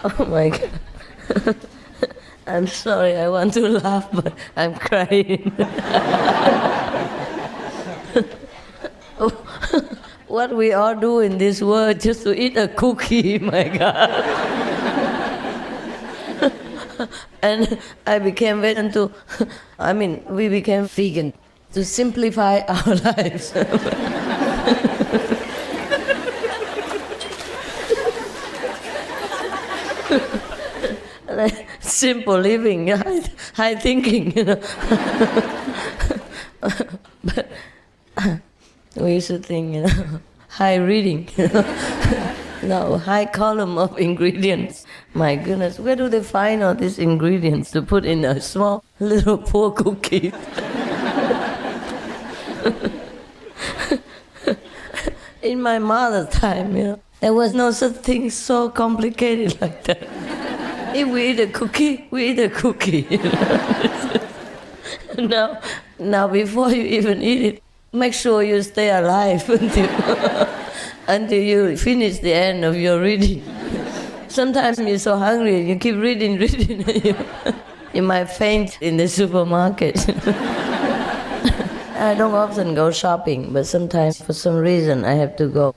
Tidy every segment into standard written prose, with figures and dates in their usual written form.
Oh my God. I'm sorry, I want to laugh, but I'm crying. What we all do in this world just to eat a cookie, my God. And I became vegan we became vegan to simplify our lives. Like simple living, high thinking, But we used to think, high reading, No, high column of ingredients. My goodness, where do they find all these ingredients to put in a small little poor cookie? In my mother's time, there was no such thing so complicated like that. If we eat a cookie, we eat a cookie. Now before you even eat it, make sure you stay alive until you finish the end of your reading. Sometimes you're so hungry, you keep reading, you might faint in the supermarket. I don't often go shopping, but sometimes for some reason I have to go.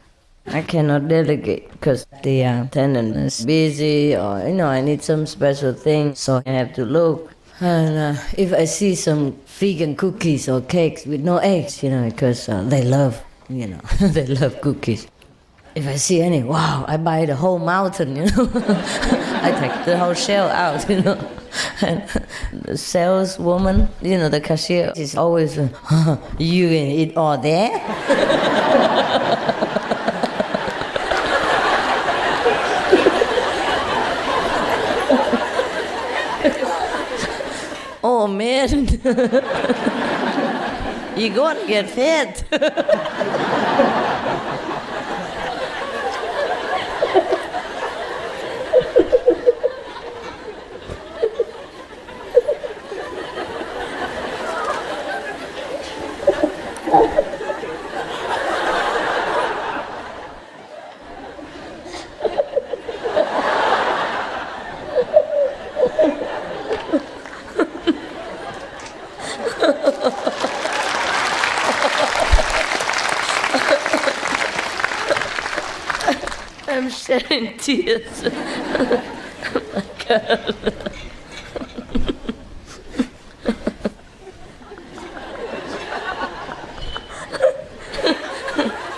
I cannot delegate because the attendant is busy, or I need some special thing, so I have to look. And if I see some vegan cookies or cakes with no eggs, because they love, they love cookies. If I see any, wow, I buy the whole mountain, I take the whole shell out, And the saleswoman, the cashier, is always, you gonna eat all that? Oh man, you're gonna get fat. I'm shedding tears. Oh my God.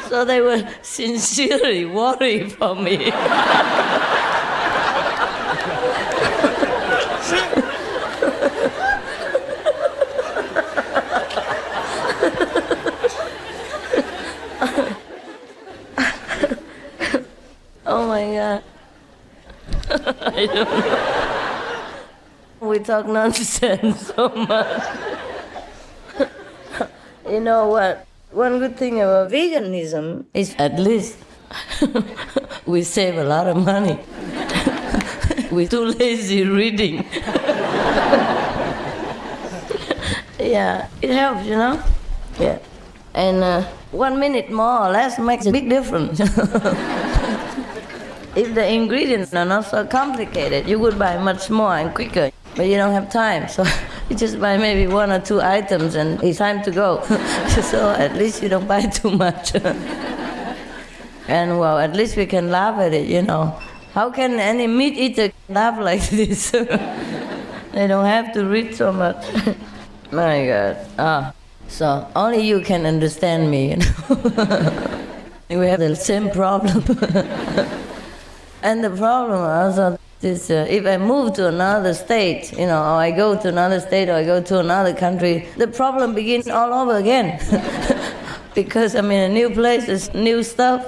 So they were sincerely worried for me. Oh my God. I don't know. We talk nonsense so much. You know what? One good thing about veganism is at least we save a lot of money. We're too lazy reading. Yeah, it helps, Yeah. And 1 minute more or less makes a big difference. If the ingredients are not so complicated, you would buy much more and quicker, but you don't have time, so you just buy maybe 1 or 2 items and it's time to go. So at least you don't buy too much. And well, at least we can laugh at it, How can any meat eater laugh like this? They don't have to read so much. My God. So only you can understand me, We have the same problem. And the problem also is if I move to another state, or I go to another state or I go to another country, the problem begins all over again. Because I'm in a new place, there's new stuff,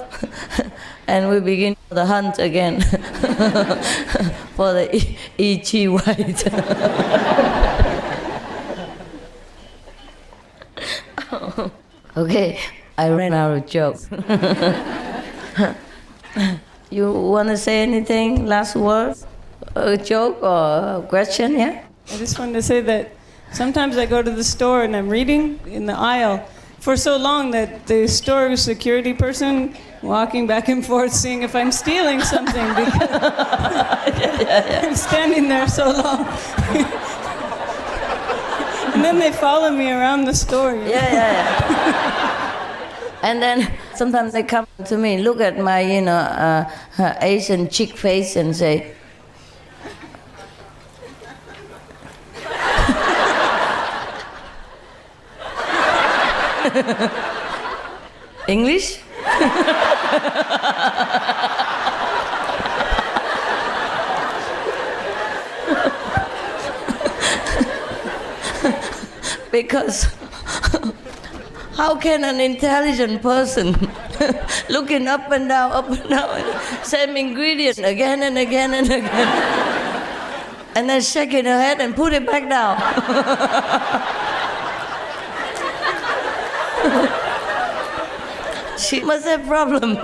and we begin the hunt again for the E.G. White. Okay, I ran out of jokes. You want to say anything? Last word? A joke or a question, yeah? I just wanted to say that sometimes I go to the store and I'm reading in the aisle, for so long that the store security person walking back and forth seeing if I'm stealing something because I'm standing there so long. And then they follow me around the store. Yeah. And then sometimes they come to me, look at my, Asian chick face and say, English? Because how can an intelligent person looking up and down, same ingredient again and again and again, and then shaking her head and put it back down? She must have problem.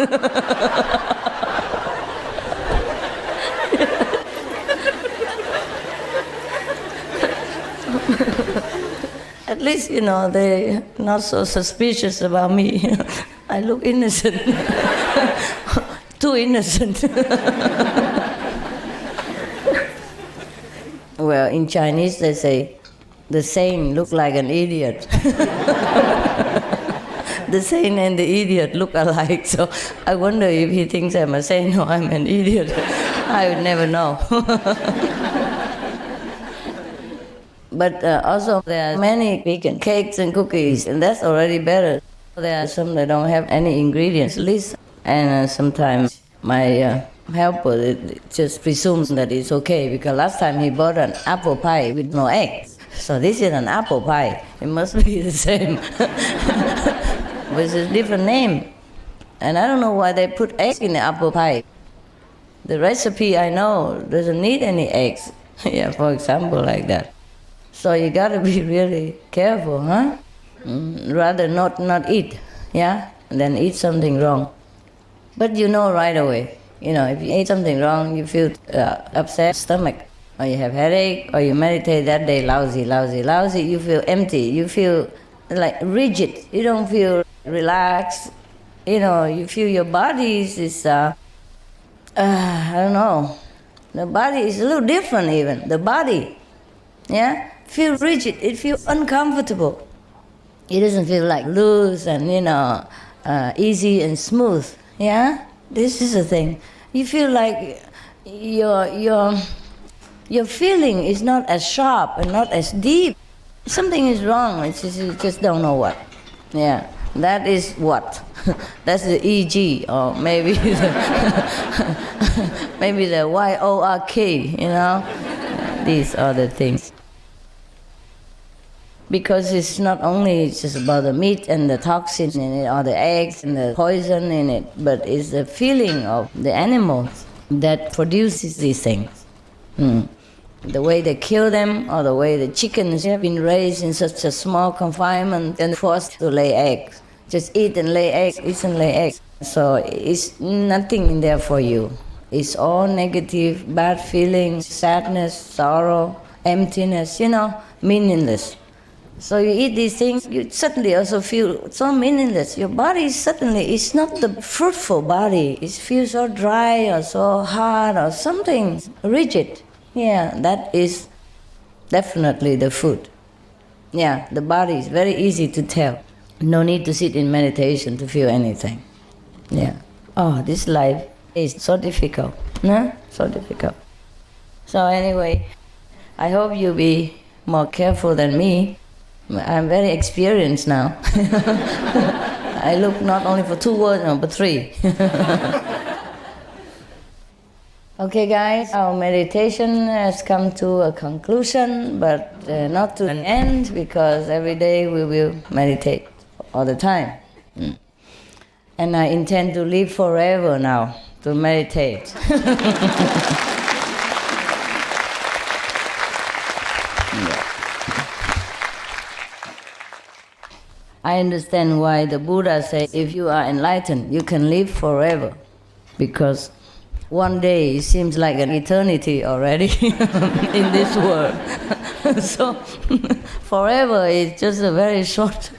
At least, they're not so suspicious about me. I look innocent. Too innocent. Well, in Chinese they say, the saint look like an idiot. The saint and the idiot look alike, so I wonder if he thinks I'm a saint or I'm an idiot. I would never know. But also there are many vegan cakes and cookies, and that's already better. There are some that don't have any ingredients list, and sometimes my helper just presumes that it's okay, because last time he bought an apple pie with no eggs. So this is an apple pie. It must be the same. But it's a different name. And I don't know why they put eggs in the apple pie. The recipe I know doesn't need any eggs. Yeah, for example, like that. So you gotta be really careful, huh? Rather not eat, yeah, than eat something wrong. But you know right away, if you eat something wrong, you feel upset stomach, or you have headache, or you meditate that day lousy, you feel empty, you feel like rigid, you don't feel relaxed, you feel your body is I don't know, the body is a little different even, the body, yeah, feel rigid, it feels uncomfortable. It doesn't feel like loose and, easy and smooth, yeah? This is the thing. You feel like your feeling is not as sharp and not as deep. Something is wrong, you just don't know what. Yeah, that is what. That's the EG, or maybe maybe the YORK, These are the things. Because it's not only just about the meat and the toxin in it, or the eggs and the poison in it, but it's the feeling of the animals that produces these things. The way they kill them, or the way the chickens have been raised in such a small confinement and forced to lay eggs. Just eat and lay eggs, eat and lay eggs. So it's nothing in there for you. It's all negative, bad feelings, sadness, sorrow, emptiness, meaningless. So you eat these things, you suddenly also feel so meaningless. Your body suddenly is not the fruitful body. It feels so dry or so hard or something rigid. Yeah, that is definitely the food. Yeah, the body is very easy to tell. No need to sit in meditation to feel anything. Yeah. Oh, this life is so difficult. No? So difficult. So anyway, I hope you'll be more careful than me. I'm very experienced now. I look not only for 2 words, but 3. Okay, guys, our meditation has come to a conclusion, but not to an end, because every day we will meditate all the time. And I intend to live forever now to meditate. I understand why the Buddha said, if you are enlightened, you can live forever. Because one day seems like an eternity already in this world. So forever is just a very short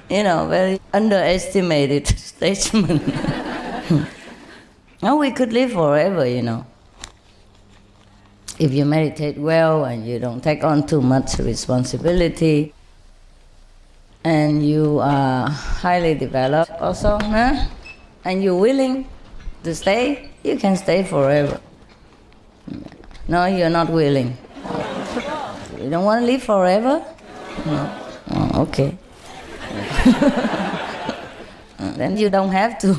very underestimated statement. Now we could live forever, If you meditate well and you don't take on too much responsibility, and you are highly developed also, and you're willing to stay, you can stay forever. No, you're not willing. You don't want to live forever? No. Oh, okay. Then you don't have to.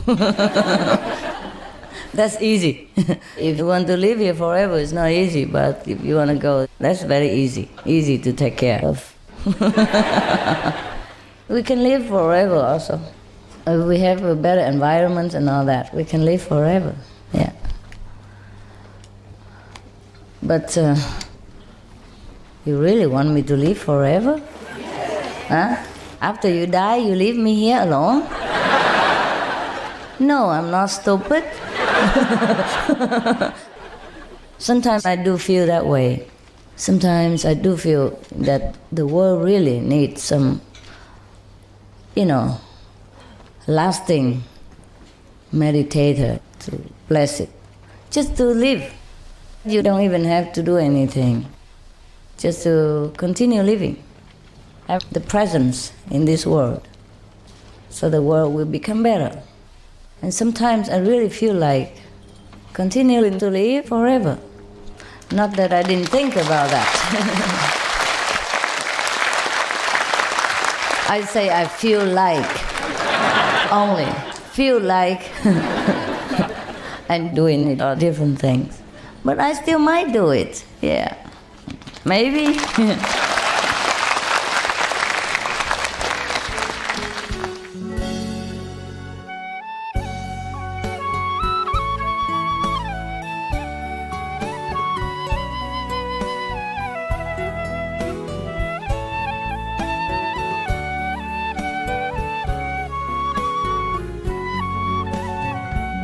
That's easy. If you want to live here forever, it's not easy, but if you want to go, that's very easy. Easy to take care of. We can live forever also. If we have a better environment and all that, we can live forever. Yeah. But you really want me to live forever? Huh? After you die, you leave me here alone? No, I'm not stupid. Sometimes I do feel that way. Sometimes I do feel that the world really needs some, lasting meditator to bless it. Just to live. You don't even have to do anything. Just to continue living. Have the presence in this world. So the world will become better. And sometimes I really feel like continuing to live forever. Not that I didn't think about that. I say I feel like, only feel like I'm doing it or different things. But I still might do it, yeah. Maybe.